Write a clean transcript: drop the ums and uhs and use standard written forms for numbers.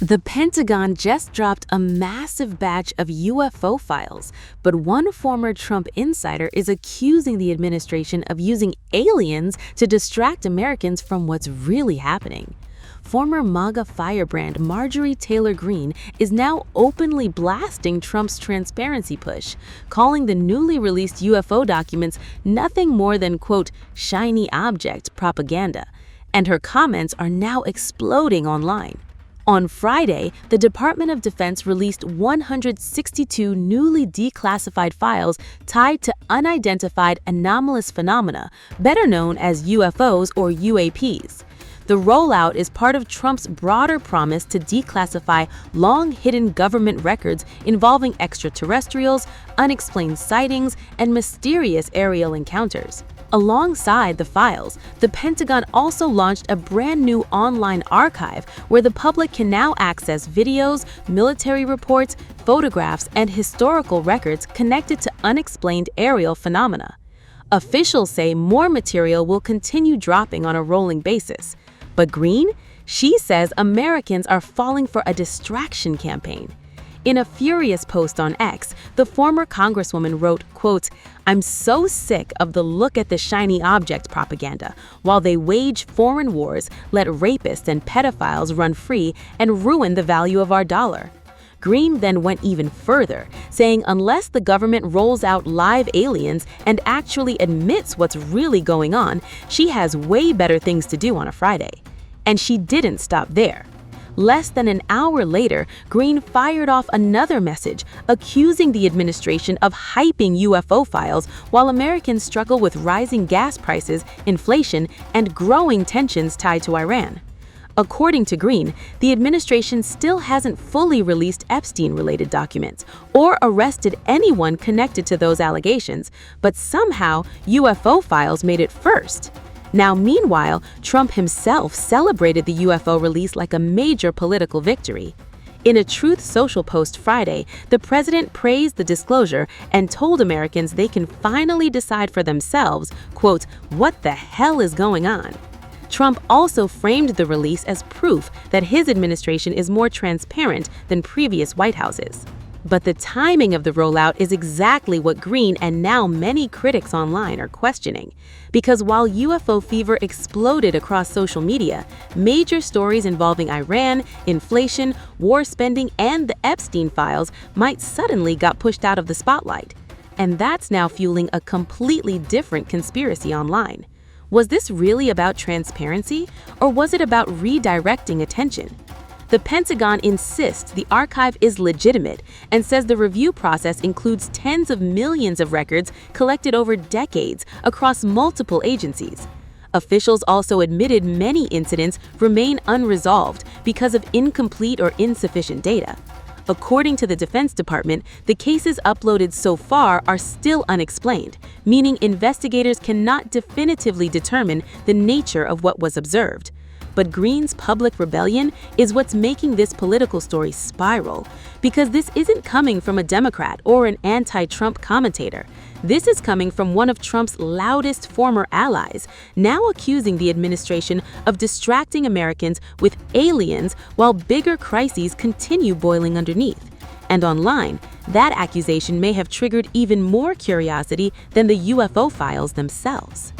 The Pentagon just dropped a massive batch of UFO files, but one former Trump insider is accusing the administration of using aliens to distract Americans from what's really happening. Former MAGA firebrand Marjorie Taylor Greene is now openly blasting Trump's transparency push, calling the newly released UFO documents nothing more than, quote, shiny object propaganda, and her comments are now exploding online. On Friday, the Department of Defense released 162 newly declassified files tied to unidentified anomalous phenomena, better known as UFOs or UAPs. The rollout is part of Trump's broader promise to declassify long-hidden government records involving extraterrestrials, unexplained sightings, and mysterious aerial encounters. Alongside the files, the Pentagon also launched a brand new online archive where the public can now access videos, military reports, photographs, and historical records connected to unexplained aerial phenomena. Officials say more material will continue dropping on a rolling basis. But Greene? She says Americans are falling for a distraction campaign. In a furious post on X, the former congresswoman wrote, quote, "I'm so sick of the look at the shiny object propaganda while they wage foreign wars, let rapists and pedophiles run free, and ruin the value of our dollar." Greene then went even further, saying unless the government rolls out live aliens and actually admits what's really going on, she has way better things to do on a Friday. And she didn't stop there. Less than an hour later, Greene fired off another message, accusing the administration of hyping UFO files while Americans struggle with rising gas prices, inflation, and growing tensions tied to Iran. According to Greene, the administration still hasn't fully released Epstein-related documents or arrested anyone connected to those allegations, but somehow UFO files made it first. Now, meanwhile, Trump himself celebrated the UFO release like a major political victory. In a Truth Social post Friday, the president praised the disclosure and told Americans they can finally decide for themselves, quote, what the hell is going on? Trump also framed the release as proof that his administration is more transparent than previous White Houses. But the timing of the rollout is exactly what Greene and now many critics online are questioning. Because while UFO fever exploded across social media, major stories involving Iran, inflation, war spending, and the Epstein files might suddenly got pushed out of the spotlight. And that's now fueling a completely different conspiracy online. Was this really about transparency, or was it about redirecting attention? The Pentagon insists the archive is legitimate and says the review process includes tens of millions of records collected over decades across multiple agencies. Officials also admitted many incidents remain unresolved because of incomplete or insufficient data. According to the Defense Department, the cases uploaded so far are still unexplained, meaning investigators cannot definitively determine the nature of what was observed. But Greene's public rebellion is what's making this political story spiral, because this isn't coming from a Democrat or an anti-Trump commentator. This is coming from one of Trump's loudest former allies, now accusing the administration of distracting Americans with aliens while bigger crises continue boiling underneath. And online, that accusation may have triggered even more curiosity than the UFO files themselves.